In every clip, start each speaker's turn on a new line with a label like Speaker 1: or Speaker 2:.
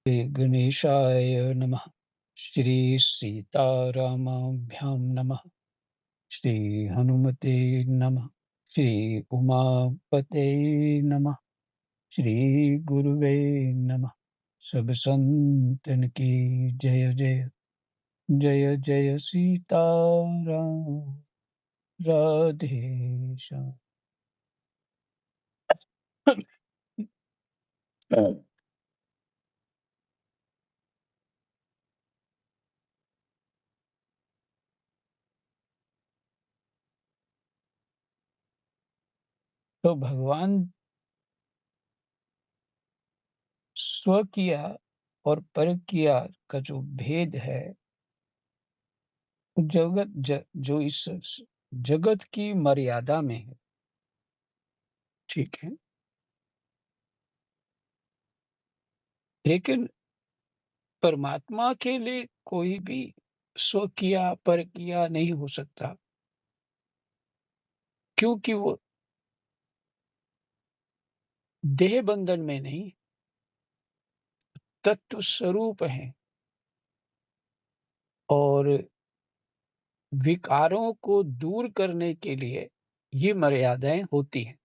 Speaker 1: श्री गणेशाय नमः। श्री सीतारामाभ्यां नमः। श्री हनुमते नमः। श्री उमापते नमः। श्री गुरुवे नमः। सब संतन की जय जय। जय जय सीताराम। राधे श्याम। तो भगवान स्वकिया और परकिया का जो भेद है, जो इस जगत की मर्यादा में है, ठीक है। लेकिन परमात्मा के लिए कोई भी स्वकिया परकिया नहीं हो सकता, क्योंकि वो देह बंधन में नहीं, तत्व स्वरूप है और विकारों को दूर करने के लिए ये मर्यादाएं होती हैं।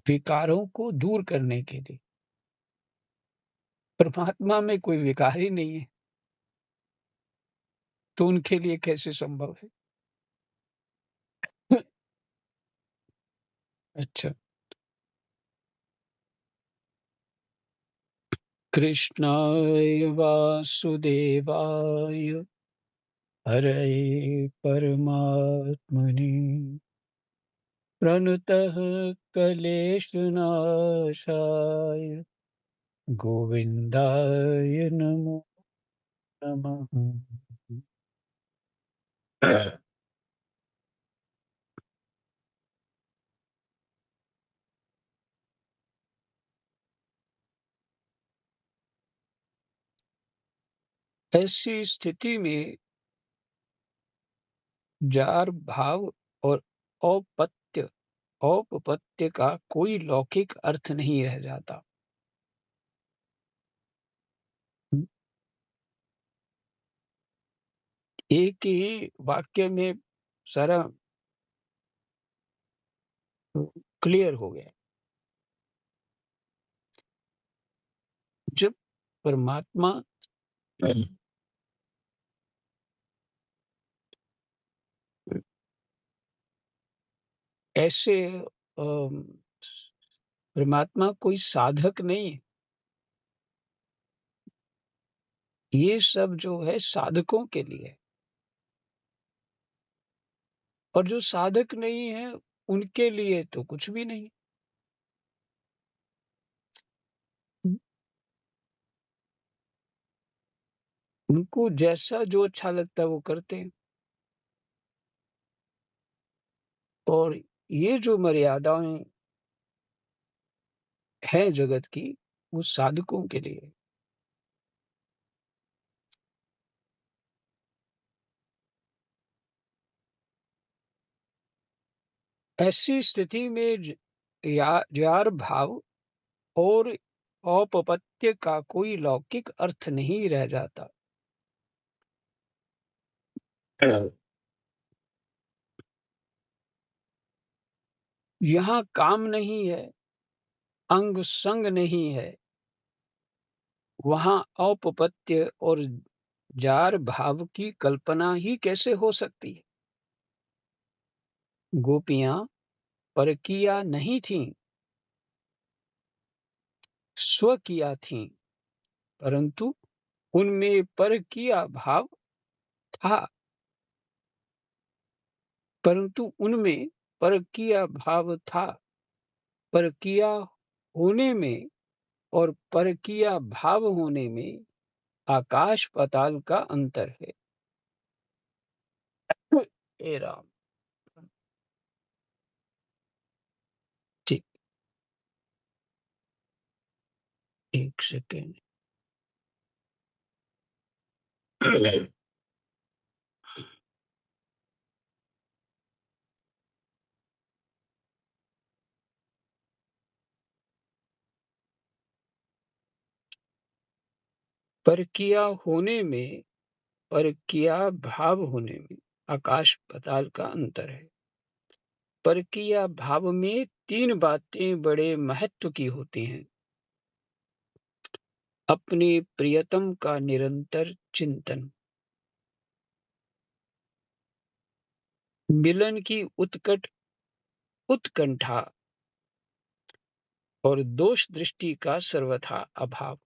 Speaker 1: विकारों को दूर करने के लिए परमात्मा में कोई विकार ही नहीं है, तो उनके लिए कैसे संभव है? अच्छा। कृष्णाय वासुदेवाय हरये परमात्मने प्रणतः क्लेशनाशाय गोविन्दाय नमो नमः। ऐसी स्थिति में जार भाव और औपत्य औपपत्य का कोई लौकिक अर्थ नहीं रह जाता। एक ही वाक्य में सारा क्लियर हो गया। जब परमात्मा ऐसे परमात्मा कोई साधक नहीं है। ये सब जो है साधकों के लिए है, और जो साधक नहीं है उनके लिए तो कुछ भी नहीं। उनको जैसा जो अच्छा लगता है वो करते हैं। और ये जो मर्यादाएं हैं जगत की, वो साधकों के लिए। ऐसी स्थिति में जार भाव और औपपत्य का कोई लौकिक अर्थ नहीं रह जाता। यहाँ काम नहीं है, अंग संग नहीं है, वहाँ औपपत्य और जार भाव की कल्पना ही कैसे हो सकती है? गोपियां परकिया नहीं थीं, स्वकिया थीं, परंतु उनमें परकिया भाव था। परंतु उनमें परकिया भाव था। परकिया होने में और परकिया भाव होने में आकाश पाताल का अंतर है। हे राम। ठीक। एक सेकेंड। परकीया होने में, परकीया भाव होने में आकाश पाताल का अंतर है। परकीया भाव में 3 बातें बड़े महत्व की होती हैं। अपने प्रियतम का निरंतर चिंतन, मिलन की उत्कंठा और दोष दृष्टि का सर्वथा अभाव।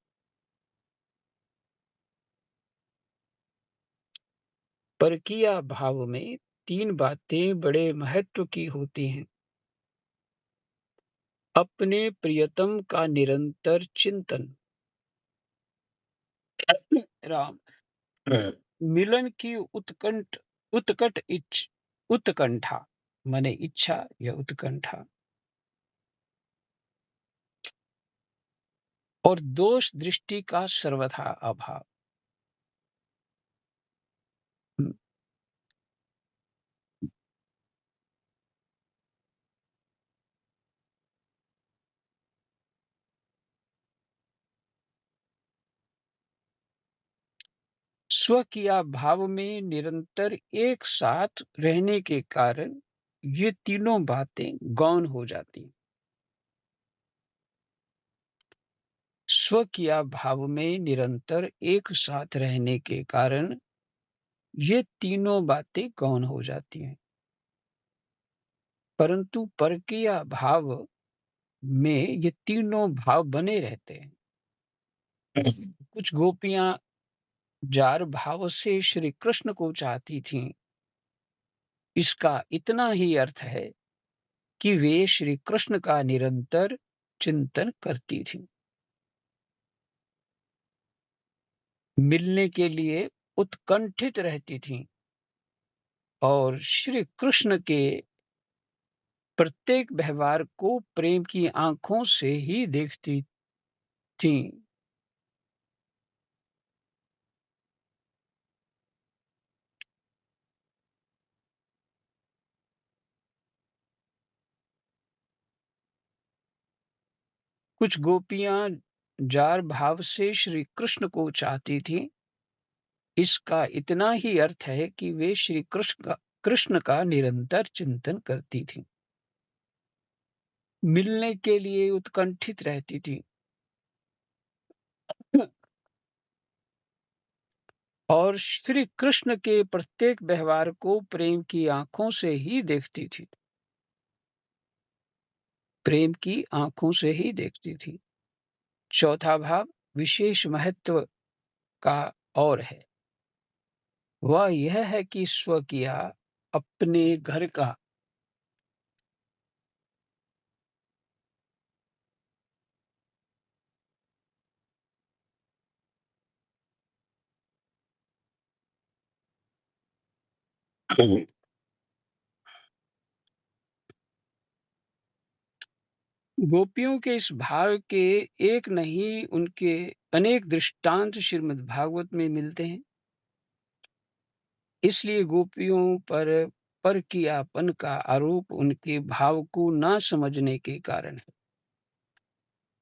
Speaker 1: परकीया भाव में 3 बातें बड़े महत्व की होती हैं। अपने प्रियतम का निरंतर चिंतन, राम, मिलन की उत्कंठा माने इच्छा या उत्कंठा, और दोष दृष्टि का सर्वथा अभाव। स्वकीय भाव में निरंतर एक साथ रहने के कारण ये तीनों बातें गौण हो जाती हैं। स्वकीय भाव में निरंतर एक साथ रहने के कारण ये तीनों बातें गौण हो जाती हैं। परंतु परकीय भाव में ये तीनों भाव बने रहते हैं। कुछ गोपियां जार भाव से श्री कृष्ण को चाहती थीं। इसका इतना ही अर्थ है कि वे श्री कृष्ण का निरंतर चिंतन करती थीं। मिलने के लिए उत्कंठित रहती थीं और श्री कृष्ण के प्रत्येक व्यवहार को प्रेम की आंखों से ही देखती थीं। कुछ गोपियां जार भाव से श्री कृष्ण को चाहती थीं। इसका इतना ही अर्थ है कि वे श्री कृष्ण का निरंतर चिंतन करती थीं। मिलने के लिए उत्कंठित रहती थीं और श्री कृष्ण के प्रत्येक व्यवहार को प्रेम की आंखों से ही देखती थी। प्रेम की आंखों से ही देखती थी। चौथा भाव विशेष महत्व का और है। वह यह है कि स्वकीय अपने घर का गोपियों के इस भाव के एक नहीं उनके अनेक दृष्टांत श्रीमद् भागवत में मिलते हैं। इसलिए गोपियों पर कियापन का आरोप उनके भाव को न समझने के कारण है।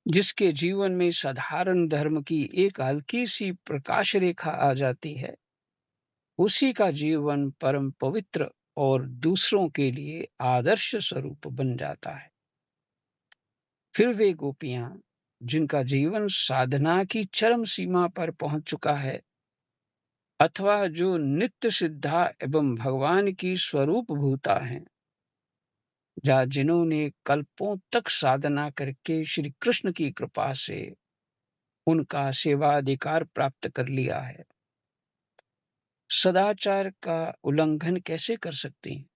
Speaker 1: जिसके जीवन में साधारण धर्म की एक हल्की सी प्रकाश रेखा आ जाती है, उसी का जीवन परम पवित्र और दूसरों के लिए आदर्श स्वरूप बन जाता है। फिर वे गोपियां जिनका जीवन साधना की चरम सीमा पर पहुंच चुका है, अथवा जो नित्य सिद्धा एवं भगवान की स्वरूप भूता हैं, या जिन्होंने कल्पों तक साधना करके श्री कृष्ण की कृपा से उनका सेवाधिकार प्राप्त कर लिया है, सदाचार का उल्लंघन कैसे कर सकती हैं?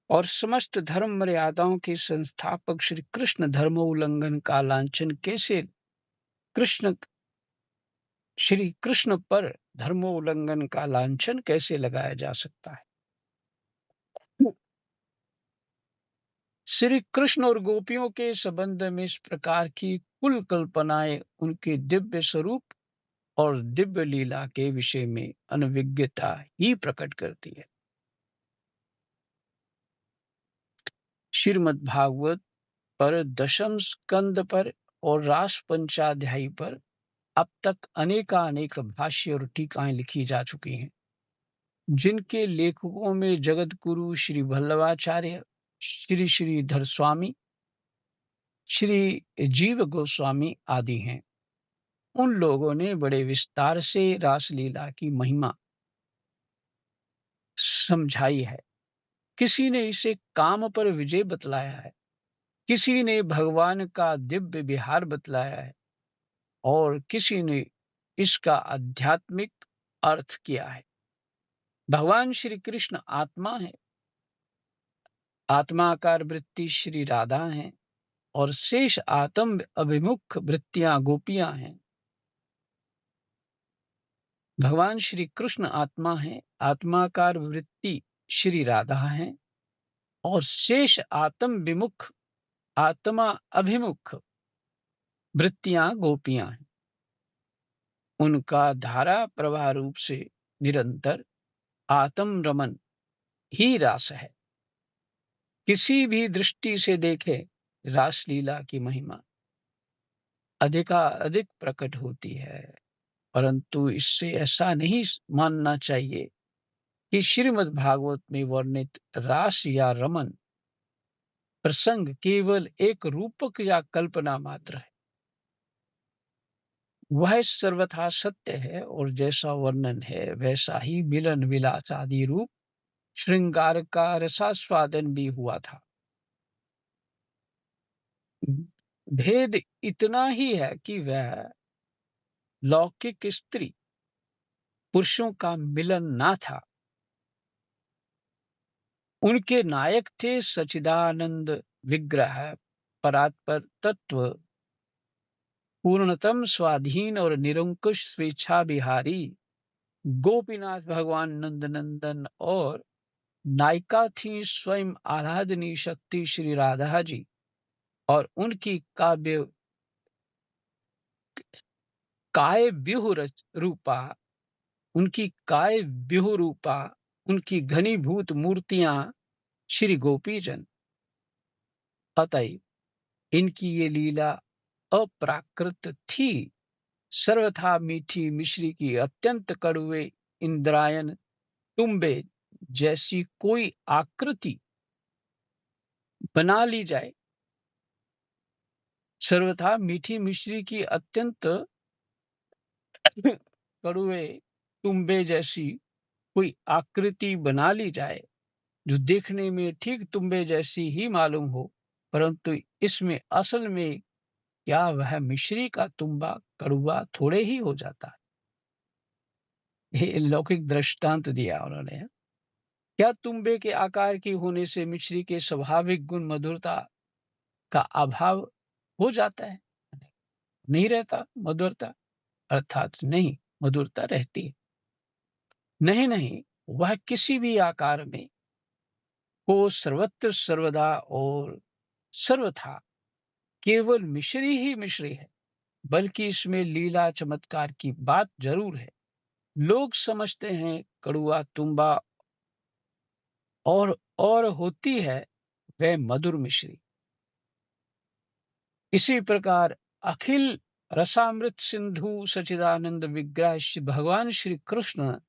Speaker 1: और समस्त धर्म मर्यादाओं के संस्थापक श्री कृष्ण धर्मोल्लंघन का लांछन कैसे कृष्ण श्री कृष्ण पर धर्मोल्लंघन का लांछन कैसे लगाया जा सकता है? श्री कृष्ण और गोपियों के संबंध में इस प्रकार की कुल कल्पनाएं उनके दिव्य स्वरूप और दिव्य लीला के विषय में अनभिज्ञता ही प्रकट करती है। श्रीमद् भागवत पर दशम स्कंद पर और रास पंचाध्यायी पर अब तक अनेकानेक भाष्य और टीकाएं लिखी जा चुकी हैं, जिनके लेखकों में जगत गुरु श्री वल्लभाचार्य, श्री श्रीधर स्वामी, श्री जीव गोस्वामी आदि हैं। उन लोगों ने बड़े विस्तार से रासलीला की महिमा समझाई है। किसी ने इसे काम पर विजय बतलाया है, किसी ने भगवान का दिव्य विहार बतलाया है, और किसी ने इसका आध्यात्मिक अर्थ किया है। भगवान श्री कृष्ण आत्मा है, आत्माकार वृत्ति श्री राधा है, और शेष आत्म अभिमुख वृत्तियां गोपियां हैं। भगवान श्री कृष्ण आत्मा है, आत्माकार वृत्ति श्री राधा है, और शेष आत्मा अभिमुख वृत्तियां गोपियां हैं। उनका धारा प्रवाह रूप से निरंतर आत्म रमन ही रास है। किसी भी दृष्टि से देखे रासलीला की महिमा अधिकाधिक प्रकट होती है, परंतु इससे ऐसा नहीं मानना चाहिए कि श्रीमद् भागवत में वर्णित रास या रमन प्रसंग केवल एक रूपक या कल्पना मात्र है। वह सर्वथा सत्य है, और जैसा वर्णन है वैसा ही मिलन विलास आदि रूप श्रृंगार का रसास्वादन भी हुआ था। भेद इतना ही है कि वह लौकिक स्त्री पुरुषों का मिलन ना था। उनके नायक थे सच्चिदानंद विग्रह, परात्पर तत्व, पूर्णतम स्वाधीन और निरंकुश स्वेच्छा बिहारी गोपीनाथ भगवान नंदनंदन, और नायिका थी स्वयं आराधनी शक्ति श्री राधा जी, और उनकी काय व्यूह रूपा उनकी काय व्यूह रूपा उनकी घनीभूत मूर्तियां श्री गोपीजन। अतएव इनकी ये लीला अप्राकृत थी। सर्वथा मीठी मिश्री की अत्यंत कड़वे इंद्रायण तुम्बे जैसी कोई आकृति बना ली जाए, सर्वथा मीठी मिश्री की अत्यंत कड़वे तुम्बे जैसी कोई आकृति बना ली जाए, जो देखने में ठीक तुम्बे जैसी ही मालूम हो, परंतु इसमें असल में क्या वह मिश्री का तुम्बा कड़वा थोड़े ही हो जाता है। ये लौकिक दृष्टांत दिया उन्होंने। क्या तुम्बे के आकार की होने से मिश्री के स्वाभाविक गुण मधुरता का अभाव हो जाता है? नहीं रहता मधुरता, अर्थात नहीं, मधुरता रहती है। नहीं नहीं, वह किसी भी आकार में हो, सर्वत्र सर्वदा और सर्वथा केवल मिश्री ही मिश्री है, बल्कि इसमें लीला चमत्कार की बात जरूर है। लोग समझते हैं कड़ुआ तुम्बा और होती है वह मधुर मिश्री। इसी प्रकार अखिल रसामृत सिंधु सच्चिदानंद विग्रह भगवान श्री कृष्ण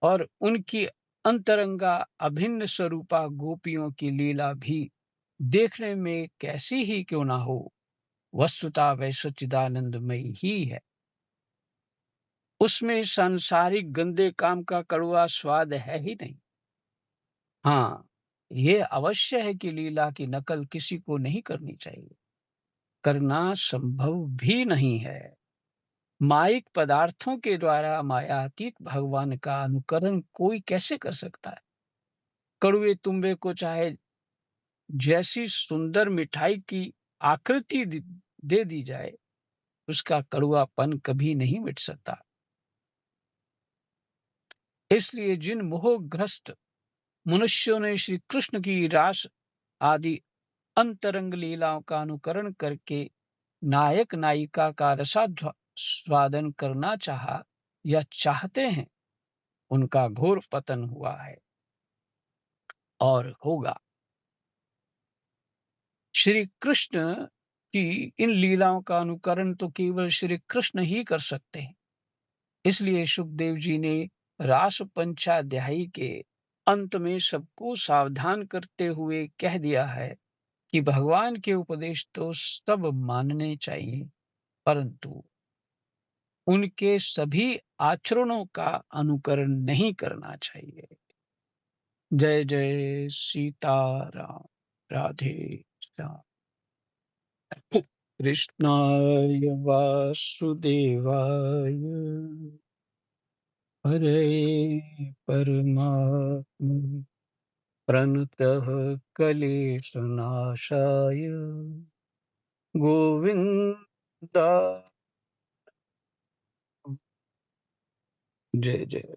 Speaker 1: और उनकी अंतरंगा अभिन्न स्वरूपा गोपियों की लीला भी देखने में कैसी ही क्यों ना हो, वस्तुतः वह सच्चिदानंदमयी ही है। उसमें सांसारिक गंदे काम का कड़वा स्वाद है ही नहीं। हाँ, ये अवश्य है कि लीला की नकल किसी को नहीं करनी चाहिए, करना संभव भी नहीं है। माइक पदार्थों के द्वारा मायातीत भगवान का अनुकरण कोई कैसे कर सकता है? कड़वे तुम्बे को चाहे जैसी सुंदर मिठाई की आकृति दे दी जाए, उसका कड़वापन कभी नहीं मिट सकता। इसलिए जिन मोहग्रस्त मनुष्यों ने श्री कृष्ण की रास आदि अंतरंग लीलाओं का अनुकरण करके नायक नायिका का रसास्वादन करना चाहा या चाहते हैं, उनका घोर पतन हुआ है और होगा। श्री कृष्ण कि इन लीलाओं का अनुकरण तो केवल श्री कृष्ण ही कर सकते हैं। इसलिए सुखदेव जी ने रास पंचाध्यायी के अंत में सबको सावधान करते हुए कह दिया है कि भगवान के उपदेश तो सब मानने चाहिए, परंतु उनके सभी आचरणों का अनुकरण नहीं करना चाहिए। जय जय सीताराम। राधे श्याम। कृष्णाय वासुदेवाय हरे परमात्मने प्रणतः क्लेशनाशाय गोविन्दाय जय जय।